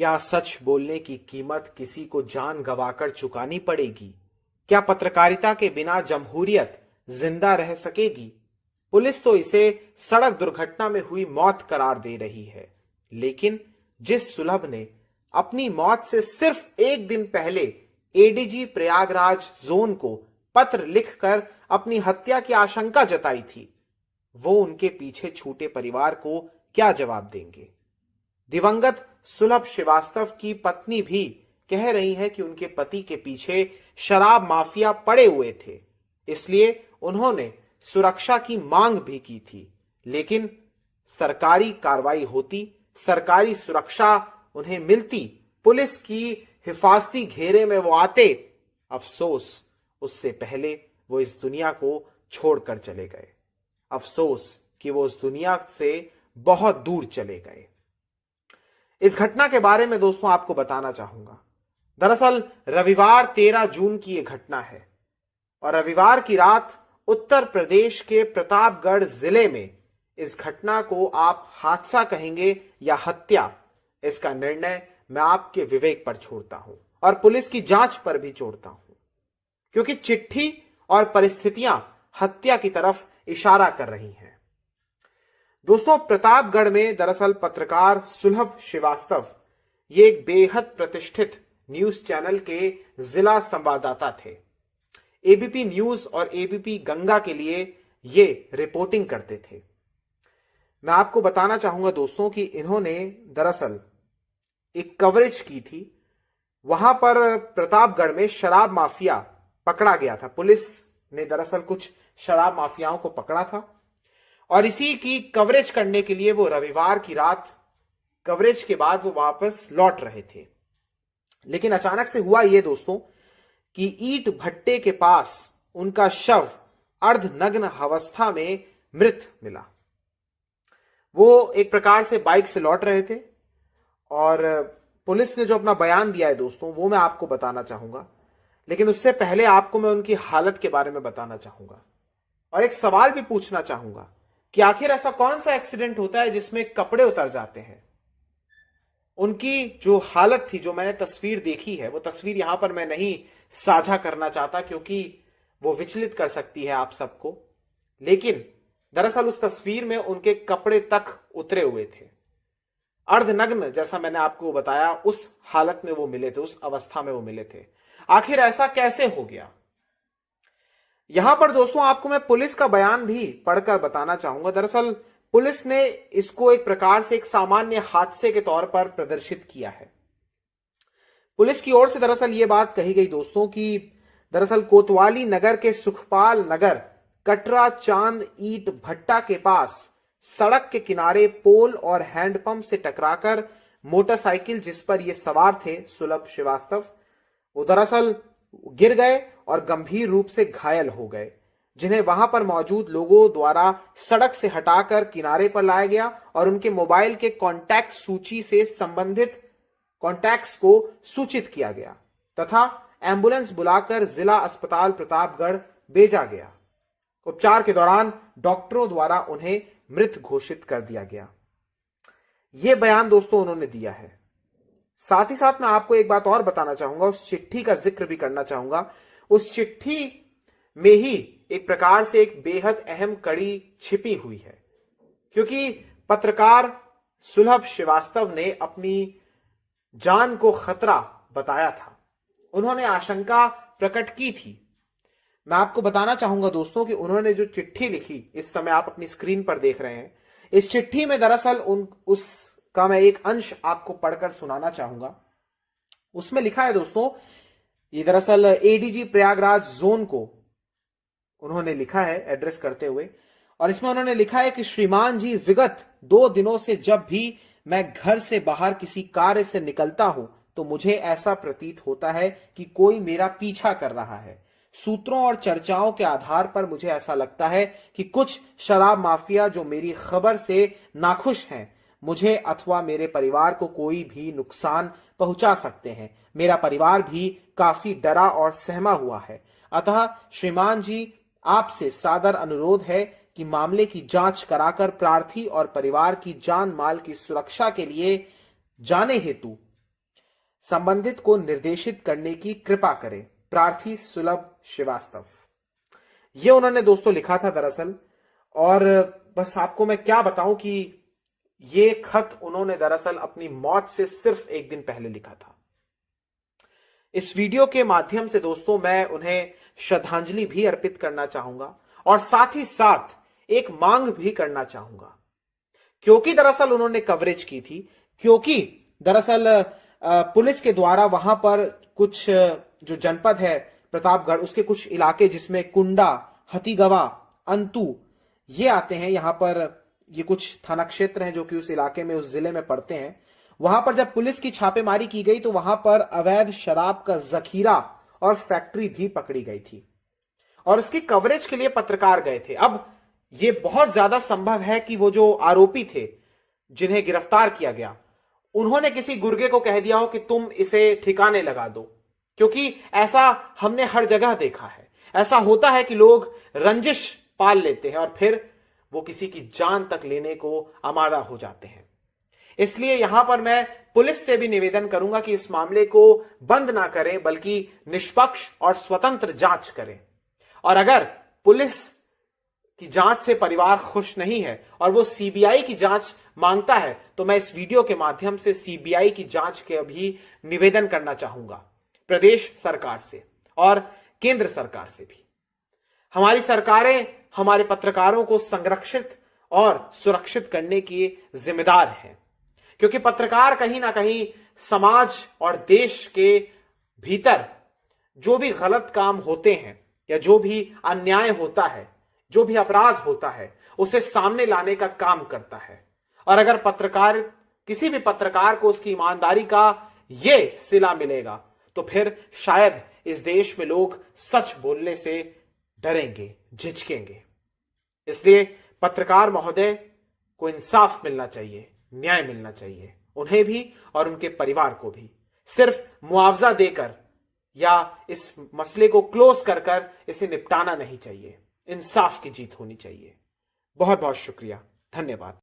क्या सच बोलने की कीमत किसी को जान गंवाकर चुकानी पड़ेगी? क्या पत्रकारिता के बिना जमहूरियत जिंदा रह सकेगी? पुलिस तो इसे सड़क दुर्घटना में हुई मौत करार दे रही है, लेकिन जिस सुलभ ने अपनी मौत से सिर्फ एक दिन पहले एडीजी प्रयागराज जोन को पत्र लिखकर अपनी हत्या की आशंका जताई थी, वो उनके पीछे छूटे परिवार को क्या जवाब देंगे? दिवंगत सुलभ श्रीवास्तव की पत्नी भी कह रही है कि उनके पति के पीछे शराब माफिया पड़े हुए थे, इसलिए उन्होंने सुरक्षा की मांग भी की थी, लेकिन सरकारी कार्रवाई होती, सरकारी सुरक्षा उन्हें मिलती, पुलिस की हिफाजती घेरे में वो आते, अफसोस उससे पहले वो इस दुनिया को छोड़कर चले गए। अफसोस कि वो उस दुनिया से बहुत दूर चले गए। इस घटना के बारे में दोस्तों आपको बताना चाहूंगा। दरअसल रविवार 13 जून की यह घटना है और रविवार की रात उत्तर प्रदेश के प्रतापगढ़ जिले में इस घटना को आप हादसा कहेंगे या हत्या, इसका निर्णय मैं आपके विवेक पर छोड़ता हूं और पुलिस की जांच पर भी छोड़ता हूं, क्योंकि चिट्ठी और परिस्थितियां हत्या की तरफ इशारा कर रही हैं। दोस्तों, प्रतापगढ़ में दरअसल पत्रकार सुलभ श्रीवास्तव ये एक बेहद प्रतिष्ठित न्यूज चैनल के जिला संवाददाता थे। एबीपी न्यूज और एबीपी गंगा के लिए ये रिपोर्टिंग करते थे। मैं आपको बताना चाहूंगा दोस्तों कि इन्होंने दरअसल एक कवरेज की थी। वहां पर प्रतापगढ़ में शराब माफिया पकड़ा गया था। पुलिस ने दरअसल कुछ शराब माफियाओं को पकड़ा था और इसी की कवरेज करने के लिए वो रविवार की रात कवरेज के बाद वो वापस लौट रहे थे। लेकिन अचानक से हुआ ये दोस्तों कि ईंट भट्टे के पास उनका शव अर्धनग्न अवस्था में मृत मिला। वो एक प्रकार से बाइक से लौट रहे थे और पुलिस ने जो अपना बयान दिया है दोस्तों, वो मैं आपको बताना चाहूंगा। लेकिन उससे पहले आपको मैं उनकी हालत के बारे में बताना चाहूंगा और एक सवाल भी पूछना चाहूंगा कि आखिर ऐसा कौन सा एक्सीडेंट होता है जिसमें कपड़े उतर जाते हैं। उनकी जो हालत थी, जो मैंने तस्वीर देखी है, वो तस्वीर यहां पर मैं नहीं साझा करना चाहता क्योंकि वो विचलित कर सकती है आप सबको। लेकिन दरअसल उस तस्वीर में उनके कपड़े तक उतरे हुए थे। अर्धनग्न, जैसा मैंने आपको बताया, उस हालत में वो मिले थे, उस अवस्था में वो मिले थे। आखिर ऐसा कैसे हो गया? यहां पर दोस्तों आपको मैं पुलिस का बयान भी पढ़कर बताना चाहूंगा। दरअसल पुलिस ने इसको एक प्रकार से एक सामान्य हादसे के तौर पर प्रदर्शित किया है। पुलिस की ओर से दरअसल यह बात कही गई दोस्तों कि दरअसल कोतवाली नगर के सुखपाल नगर कटरा चांद ईंट भट्टा के पास सड़क के किनारे पोल और हैंडपंप से टकराकर मोटरसाइकिल जिस पर ये सवार थे सुलभ श्रीवास्तव, वो दरअसल गिर गए और गंभीर रूप से घायल हो गए, जिन्हें वहां पर मौजूद लोगों द्वारा सड़क से हटाकर किनारे पर लाया गया और उनके मोबाइल के कॉन्टैक्ट सूची से संबंधित कॉन्टैक्ट्स को सूचित किया गया तथा एम्बुलेंस बुलाकर जिला अस्पताल प्रतापगढ़ भेजा गया। उपचार के दौरान डॉक्टरों द्वारा उन्हें मृत घोषित कर दिया गया। यह बयान दोस्तों उन्होंने दिया है। साथ ही साथ मैं आपको एक बात और बताना चाहूंगा, उस चिट्ठी का जिक्र भी करना चाहूंगा। उस चिट्ठी में ही एक प्रकार से एक बेहद अहम कड़ी छिपी हुई है, क्योंकि पत्रकार सुलभ श्रीवास्तव ने अपनी जान को खतरा बताया था। उन्होंने आशंका प्रकट की थी। मैं आपको बताना चाहूंगा दोस्तों कि उन्होंने जो चिट्ठी लिखी, इस समय आप अपनी स्क्रीन पर देख रहे हैं, इस चिट्ठी में दरअसल उसका मैं एक अंश आपको पढ़कर सुनाना चाहूंगा। उसमें लिखा है दोस्तों, ये दरअसल एडीजी प्रयागराज जोन को उन्होंने लिखा है एड्रेस करते हुए, और इसमें उन्होंने लिखा है कि श्रीमान जी, विगत 2 दिनों से जब भी मैं घर से बाहर किसी कार्य से निकलता हूं तो मुझे ऐसा प्रतीत होता है कि कोई मेरा पीछा कर रहा है। सूत्रों और चर्चाओं के आधार पर मुझे ऐसा लगता है कि कुछ शराब माफिया जो मेरी खबर से नाखुश हैं, मुझे अथवा मेरे परिवार को कोई भी नुकसान पहुंचा सकते हैं। मेरा परिवार भी काफी डरा और सहमा हुआ है। अतः श्रीमान जी, आपसे सादर अनुरोध है कि मामले की जांच कराकर प्रार्थी और परिवार की जान माल की सुरक्षा के लिए जाने हेतु संबंधित को निर्देशित करने की कृपा करें। प्रार्थी सुलभ श्रीवास्तव। ये उन्होंने दोस्तों लिखा था दरअसल, और बस आपको मैं क्या बताऊं कि ये खत उन्होंने दरअसल अपनी मौत से सिर्फ एक दिन पहले लिखा था। इस वीडियो के माध्यम से दोस्तों मैं उन्हें श्रद्धांजलि भी अर्पित करना चाहूंगा और साथ ही साथ एक मांग भी करना चाहूंगा, क्योंकि दरअसल उन्होंने कवरेज की थी, क्योंकि दरअसल पुलिस के द्वारा वहां पर कुछ जो जनपद है प्रतापगढ़, उसके कुछ इलाके जिसमें कुंडा, हथीगवा, अंतु ये आते हैं, यहां पर ये कुछ थाना क्षेत्र हैं जो कि उस इलाके में, उस जिले में पड़ते हैं। वहां पर जब पुलिस की छापेमारी की गई तो वहां पर अवैध शराब का जखीरा और फैक्ट्री भी पकड़ी गई थी और उसकी कवरेज के लिए पत्रकार गए थे। अब यह बहुत ज्यादा संभव है कि वो जो आरोपी थे जिन्हें गिरफ्तार किया गया, उन्होंने किसी गुर्गे को कह दिया हो कि तुम इसे ठिकाने लगा दो, क्योंकि ऐसा हमने हर जगह देखा है। ऐसा होता है कि लोग रंजिश पाल लेते हैं और फिर वो किसी की जान तक लेने को आमादा हो जाते हैं। इसलिए यहां पर मैं पुलिस से भी निवेदन करूंगा कि इस मामले को बंद ना करें, बल्कि निष्पक्ष और स्वतंत्र जांच करें। और अगर पुलिस की जांच से परिवार खुश नहीं है और वो सीबीआई की जांच मांगता है, तो मैं इस वीडियो के माध्यम से सीबीआई की जांच के भी निवेदन करना चाहूंगा प्रदेश सरकार से और केंद्र सरकार से भी। हमारी सरकारें हमारे पत्रकारों को संरक्षित और सुरक्षित करने की जिम्मेदार हैं, क्योंकि पत्रकार कहीं ना कहीं समाज और देश के भीतर जो भी गलत काम होते हैं या जो भी अन्याय होता है, जो भी अपराध होता है, उसे सामने लाने का काम करता है। और अगर किसी भी पत्रकार को उसकी ईमानदारी का ये सिला मिलेगा, तो फिर शायद इस देश में लोग सच बोलने से डरेंगे, झिझकेंगे। इसलिए पत्रकार महोदय को इंसाफ मिलना चाहिए, न्याय मिलना चाहिए, उन्हें भी और उनके परिवार को भी। सिर्फ मुआवजा देकर या इस मसले को क्लोज कर इसे निपटाना नहीं चाहिए। इंसाफ की जीत होनी चाहिए। बहुत बहुत शुक्रिया, धन्यवाद।